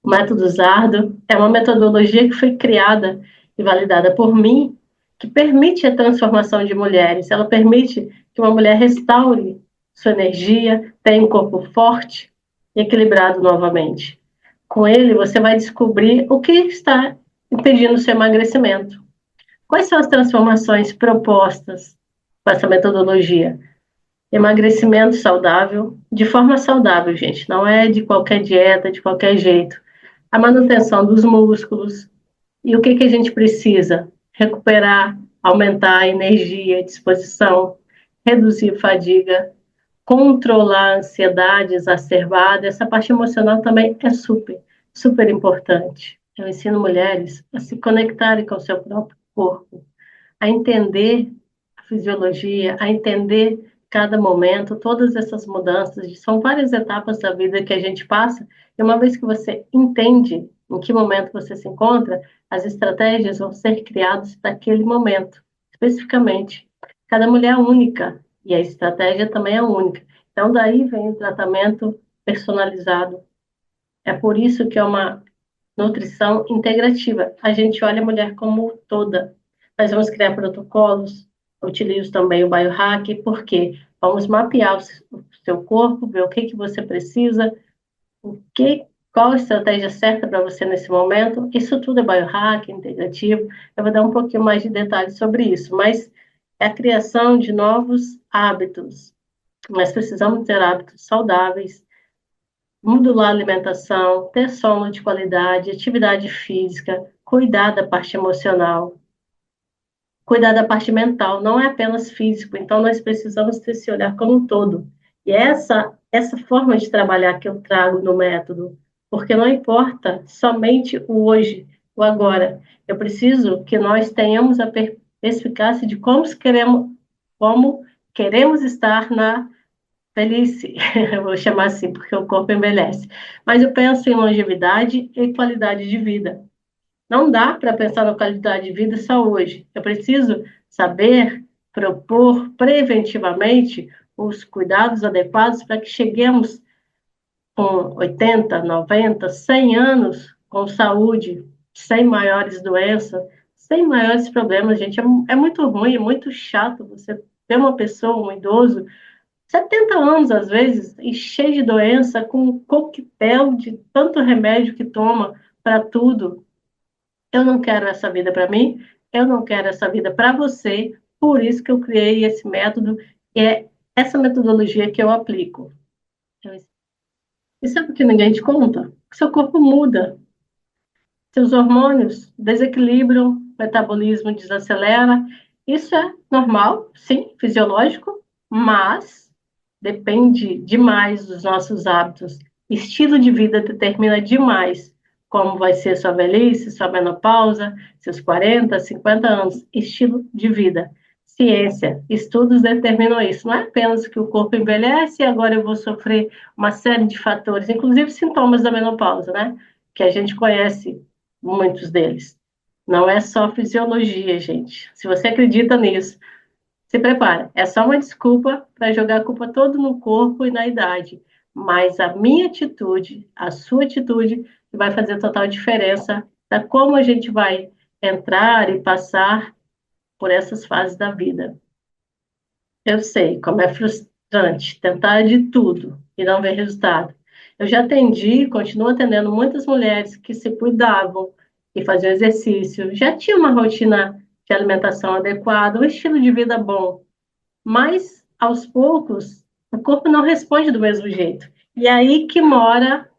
O método Zardo é uma metodologia que foi criada e validada por mim, que permite a transformação de mulheres. Ela permite que uma mulher restaure sua energia, tenha um corpo forte e equilibrado novamente. Com ele, você vai descobrir o que está impedindo o seu emagrecimento. Quais são as transformações propostas com essa metodologia? Emagrecimento saudável, de forma saudável, gente, não é de qualquer dieta, de qualquer jeito. A manutenção dos músculos. E o que, que a gente precisa? Recuperar, aumentar a energia, a disposição, reduzir fadiga, controlar a ansiedade exacerbada. Essa parte emocional também é super, super importante. Eu ensino mulheres a se conectarem com o seu próprio corpo, a entender a fisiologia, a entender cada momento, todas essas mudanças, são várias etapas da vida que a gente passa, e uma vez que você entende em que momento você se encontra, as estratégias vão ser criadas daquele momento, especificamente. Cada mulher é única, e a estratégia também é única. Então, daí vem o tratamento personalizado. É por isso que é uma nutrição integrativa. A gente olha a mulher como toda. Nós vamos criar protocolos, utilizo também o biohack, porque vamos mapear o seu corpo, ver o que, que você precisa, qual a estratégia certa para você nesse momento. Isso tudo é biohack, integrativo. Eu vou dar um pouquinho mais de detalhes sobre isso, mas é a criação de novos hábitos. Nós precisamos ter hábitos saudáveis, modular a alimentação, ter sono de qualidade, atividade física, cuidar da parte emocional, cuidar da parte mental, não é apenas físico. Então, nós precisamos ter esse olhar como um todo. E essa forma de trabalhar que eu trago no método, porque não importa somente o hoje, o agora. Eu preciso que nós tenhamos a perspicácia de como queremos estar na velhice, eu vou chamar assim, porque o corpo envelhece. Mas eu penso em longevidade e qualidade de vida. Não dá para pensar na qualidade de vida só hoje. Eu preciso saber propor preventivamente os cuidados adequados para que cheguemos com 80, 90, 100 anos com saúde, sem maiores doenças, sem maiores problemas, gente. É muito ruim, é muito chato você ter uma pessoa, um idoso, 70 anos, às vezes, e cheio de doença, com um coquetel de tanto remédio que toma para tudo. Eu não quero essa vida para mim, eu não quero essa vida para você, por isso que eu criei esse método, e é essa metodologia que eu aplico. E sabe o que ninguém te conta? Que seu corpo muda, seus hormônios desequilibram, o metabolismo desacelera. Isso é normal, sim, fisiológico, mas depende demais dos nossos hábitos. Estilo de vida determina demais como vai ser sua velhice, sua menopausa, seus 40, 50 anos. Estilo de vida. Ciência, estudos determinam isso. Não é apenas que o corpo envelhece e agora eu vou sofrer uma série de fatores, inclusive sintomas da menopausa, né? Que a gente conhece muitos deles. Não é só fisiologia, gente. Se você acredita nisso, se prepara. É só uma desculpa para jogar a culpa toda no corpo e na idade. Mas a minha atitude, a sua atitude, vai fazer total diferença da como a gente vai entrar e passar por essas fases da vida. Eu sei como é frustrante tentar de tudo e não ver resultado. Eu já atendi, continuo atendendo muitas mulheres que se cuidavam e faziam exercício, já tinham uma rotina de alimentação adequada, um estilo de vida bom, mas aos poucos o corpo não responde do mesmo jeito. E aí que mora,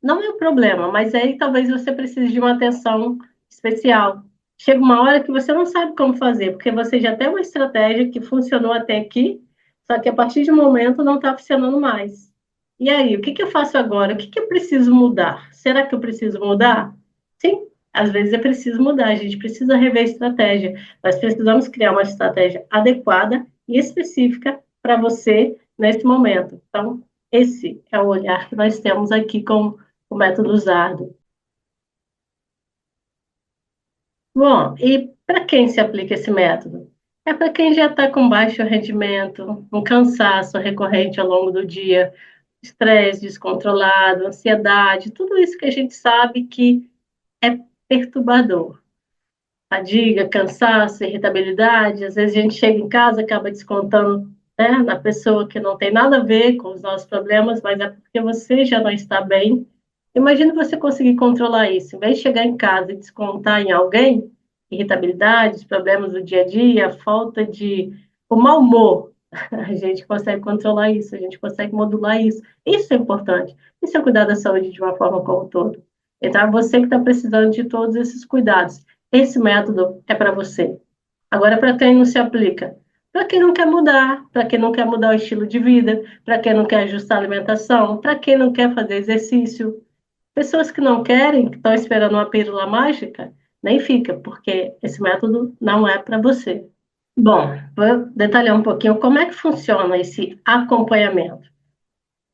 não é o problema, mas aí talvez você precise de uma atenção especial. Chega uma hora que você não sabe como fazer, porque você já tem uma estratégia que funcionou até aqui, só que a partir de um momento não está funcionando mais. E aí, o que, que eu faço agora? O que, que eu preciso mudar? Será que eu preciso mudar? Sim, às vezes é preciso mudar, a gente precisa rever a estratégia. Nós precisamos criar uma estratégia adequada e específica para você nesse momento. Então, esse é o olhar que nós temos aqui com o método Zardo. Bom, e para quem se aplica esse método? É para quem já está com baixo rendimento, um cansaço recorrente ao longo do dia, estresse descontrolado, ansiedade, tudo isso que a gente sabe que é perturbador. Fadiga, cansaço, irritabilidade, às vezes a gente chega em casa e acaba descontando, né, na pessoa que não tem nada a ver com os nossos problemas, mas é porque você já não está bem. Imagina você conseguir controlar isso, em vez de chegar em casa e descontar em alguém, irritabilidades, problemas do dia a dia, falta de... o mau humor, a gente consegue controlar isso, a gente consegue modular isso. Isso é importante. Isso é cuidar da saúde de uma forma como um todo. Então, é você que está precisando de todos esses cuidados. Esse método é para você. Agora, para quem não se aplica? Para quem não quer mudar, para quem não quer mudar o estilo de vida, para quem não quer ajustar a alimentação, para quem não quer fazer exercício. Pessoas que não querem, que estão esperando uma pílula mágica, nem fica, porque esse método não é para você. Bom, vou detalhar um pouquinho como é que funciona esse acompanhamento.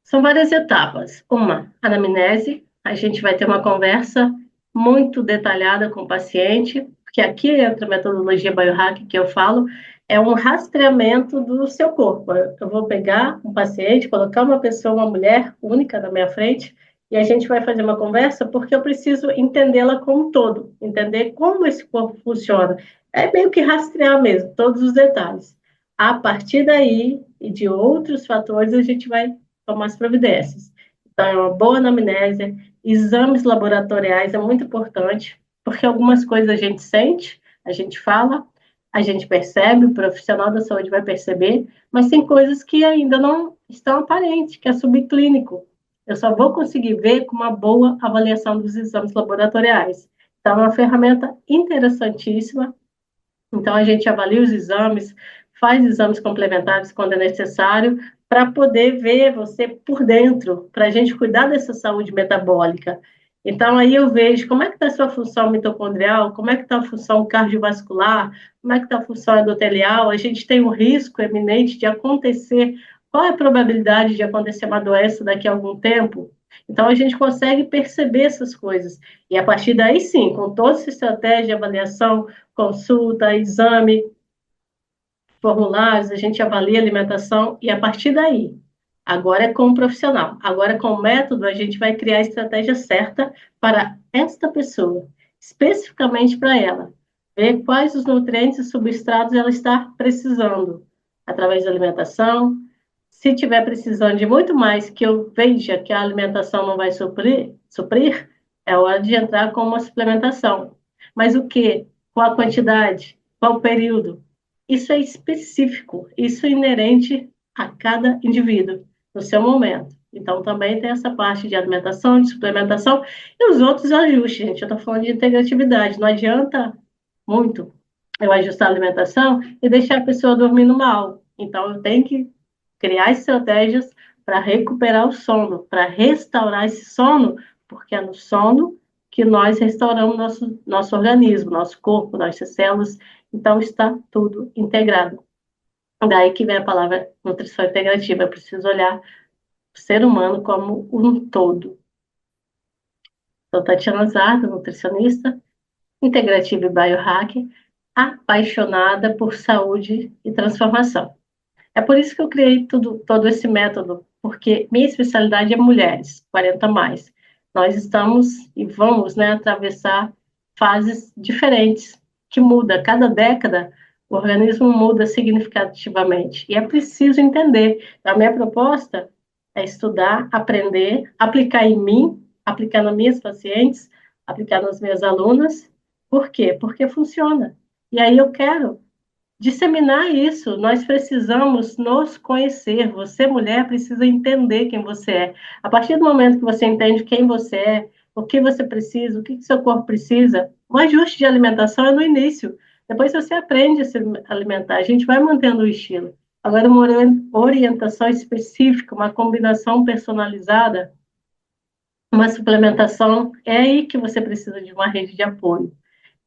São várias etapas. Uma, anamnese, a gente vai ter uma conversa muito detalhada com o paciente, porque aqui entra a metodologia biohack que eu falo, é um rastreamento do seu corpo. Eu vou pegar um paciente, colocar uma pessoa, uma mulher única na minha frente, e a gente vai fazer uma conversa porque eu preciso entendê-la como um todo, entender como esse corpo funciona. É meio que rastrear mesmo, todos os detalhes. A partir daí, e de outros fatores, a gente vai tomar as providências. Então, é uma boa anamnese, exames laboratoriais é muito importante, porque algumas coisas a gente sente, a gente fala, a gente percebe, o profissional da saúde vai perceber, mas tem coisas que ainda não estão aparentes, que é subclínico. Eu só vou conseguir ver com uma boa avaliação dos exames laboratoriais. Então, é uma ferramenta interessantíssima. Então, a gente avalia os exames, faz exames complementares quando é necessário, para poder ver você por dentro, para a gente cuidar dessa saúde metabólica. Então, aí eu vejo como é que está a sua função mitocondrial, como é que está a função cardiovascular, como é que está a função endotelial. A gente tem um risco eminente de acontecer. Qual é a probabilidade de acontecer uma doença daqui a algum tempo? Então, a gente consegue perceber essas coisas. E a partir daí, sim, com toda essa estratégia de avaliação, consulta, exame, formulários, a gente avalia a alimentação e a partir daí, agora é com o profissional, agora com o método, a gente vai criar a estratégia certa para esta pessoa, especificamente para ela, ver quais os nutrientes e substratos ela está precisando, através da alimentação. Se tiver precisando de muito mais que eu veja que a alimentação não vai suprir, é hora de entrar com uma suplementação. Mas o que? Qual a quantidade? Qual o período? Isso é específico, isso é inerente a cada indivíduo, no seu momento. Então, também tem essa parte de alimentação, de suplementação e os outros ajustes, gente. Eu estou falando de integratividade. Não adianta muito eu ajustar a alimentação e deixar a pessoa dormindo mal. Então, eu tenho que criar estratégias para recuperar o sono, para restaurar esse sono, porque é no sono que nós restauramos nosso organismo, nosso corpo, nossas células. Então, está tudo integrado. Daí que vem a palavra nutrição integrativa. Eu preciso olhar o ser humano como um todo. Sou Tatiana Zarda, nutricionista, integrativa e biohacker, apaixonada por saúde e transformação. É por isso que eu criei todo esse método, porque minha especialidade é mulheres, 40 mais. Nós estamos e vamos, né, atravessar fases diferentes, que muda. Cada década, o organismo muda significativamente. E é preciso entender. A minha proposta é estudar, aprender, aplicar em mim, aplicar nas minhas pacientes, aplicar nas minhas alunas. Por quê? Porque funciona. E aí eu quero disseminar isso. Nós precisamos nos conhecer. Você, mulher, precisa entender quem você é. A partir do momento que você entende quem você é, o que você precisa, o que seu corpo precisa, o ajuste de alimentação é no início. Depois você aprende a se alimentar. A gente vai mantendo o estilo. Agora, uma orientação específica, uma combinação personalizada, uma suplementação, é aí que você precisa de uma rede de apoio.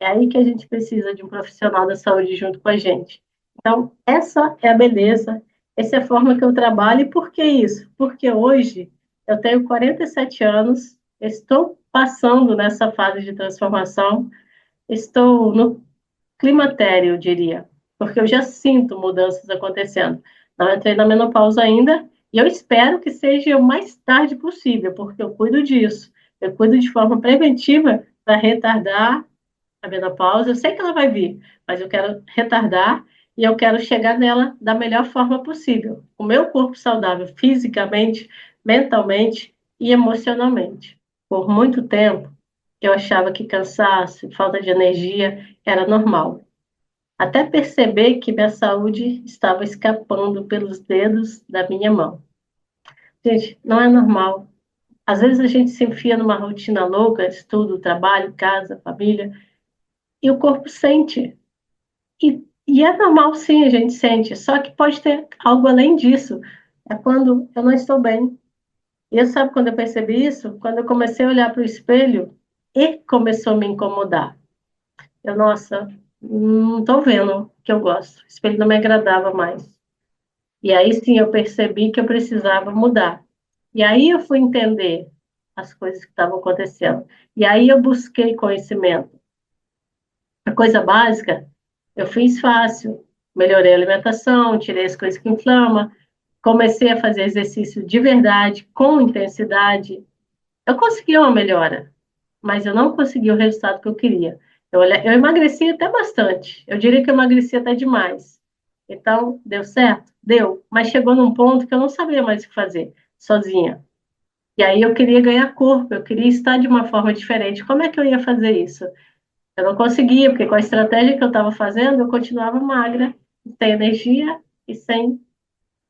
É aí que a gente precisa de um profissional da saúde junto com a gente. Então, essa é a beleza, essa é a forma que eu trabalho. E por que isso? Porque hoje eu tenho 47 anos, estou passando nessa fase de transformação, estou no climatério, eu diria, porque eu já sinto mudanças acontecendo. Não entrei na menopausa ainda, E eu espero que seja o mais tarde possível, porque eu cuido disso. Eu cuido de forma preventiva para retardar a menopausa. Eu sei que ela vai vir, mas eu quero retardar e eu quero chegar nela da melhor forma possível. O meu corpo saudável fisicamente, mentalmente e emocionalmente. Por muito tempo, eu achava que cansaço, falta de energia era normal. Até perceber que minha saúde estava escapando pelos dedos da minha mão. Gente, não é normal. Às vezes a gente se enfia numa rotina louca, estudo, trabalho, casa, família, e o corpo sente. E é normal, sim, a gente sente, só que pode ter algo além disso. É quando eu não estou bem. E eu sabe quando eu percebi isso? Quando eu comecei a olhar para o espelho e começou a me incomodar. Eu, nossa, não estou vendo que eu gosto. O espelho não me agradava mais. E aí sim eu percebi que eu precisava mudar. E aí eu fui entender as coisas que estavam acontecendo. E aí eu busquei conhecimento. A coisa básica, eu fiz fácil. Melhorei a alimentação, tirei as coisas que inflamam, comecei a fazer exercício de verdade, com intensidade. Eu consegui uma melhora, mas eu não consegui o resultado que eu queria. Eu emagreci até bastante. Eu diria que eu emagreci até demais. Então, deu certo? Deu. Mas chegou num ponto que eu não sabia mais o que fazer, sozinha. E aí eu queria ganhar corpo, eu queria estar de uma forma diferente. Como é que eu ia fazer isso? Eu não conseguia, porque com a estratégia que eu estava fazendo, eu continuava magra, sem energia e sem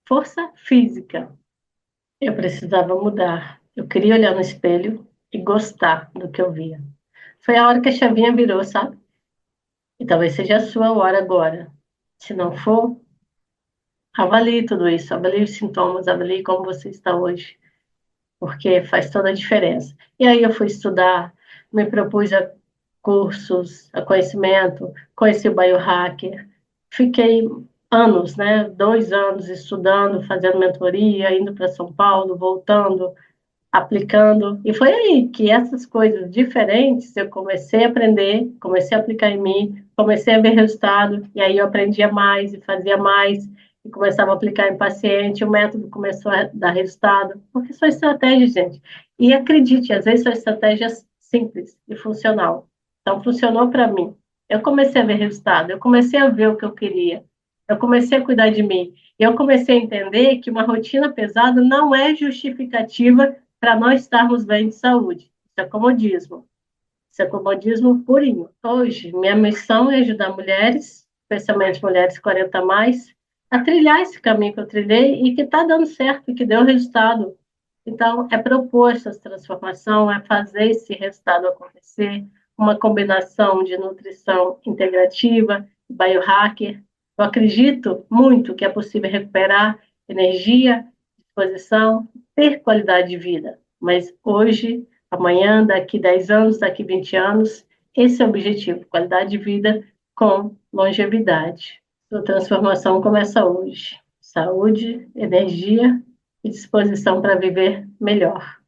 força física. Eu precisava mudar. Eu queria olhar no espelho e gostar do que eu via. Foi a hora que a chavinha virou, sabe? E talvez seja a sua hora agora. Se não for, avalie tudo isso, avalie os sintomas, avalie como você está hoje, porque faz toda a diferença. E aí eu fui estudar, me propus a cursos, a conhecimento, conheci o biohacker, fiquei anos, né, 2 anos estudando, fazendo mentoria, indo para São Paulo, voltando, aplicando, e foi aí que essas coisas diferentes eu comecei a aprender, comecei a aplicar em mim, comecei a ver resultado, e aí eu aprendia mais e fazia mais, e começava a aplicar em paciente, o método começou a dar resultado, porque são estratégias, gente. E acredite, às vezes são estratégias simples e funcional. Então, funcionou para mim. Eu comecei a ver resultado, eu comecei a ver o que eu queria, eu comecei a cuidar de mim. Eu comecei a entender que uma rotina pesada não é justificativa para nós estarmos bem de saúde. Isso é comodismo. Isso é comodismo purinho. Hoje, minha missão é ajudar mulheres, especialmente mulheres 40 a mais, a trilhar esse caminho que eu trilhei e que está dando certo, e que deu resultado. Então, é propor essa transformação, é fazer esse resultado acontecer, uma combinação de nutrição integrativa, biohacker. Eu acredito muito que é possível recuperar energia, disposição, ter qualidade de vida. Mas hoje, amanhã, daqui 10 anos, daqui 20 anos, esse é o objetivo, qualidade de vida com longevidade. Sua transformação começa hoje. Saúde, energia e disposição para viver melhor.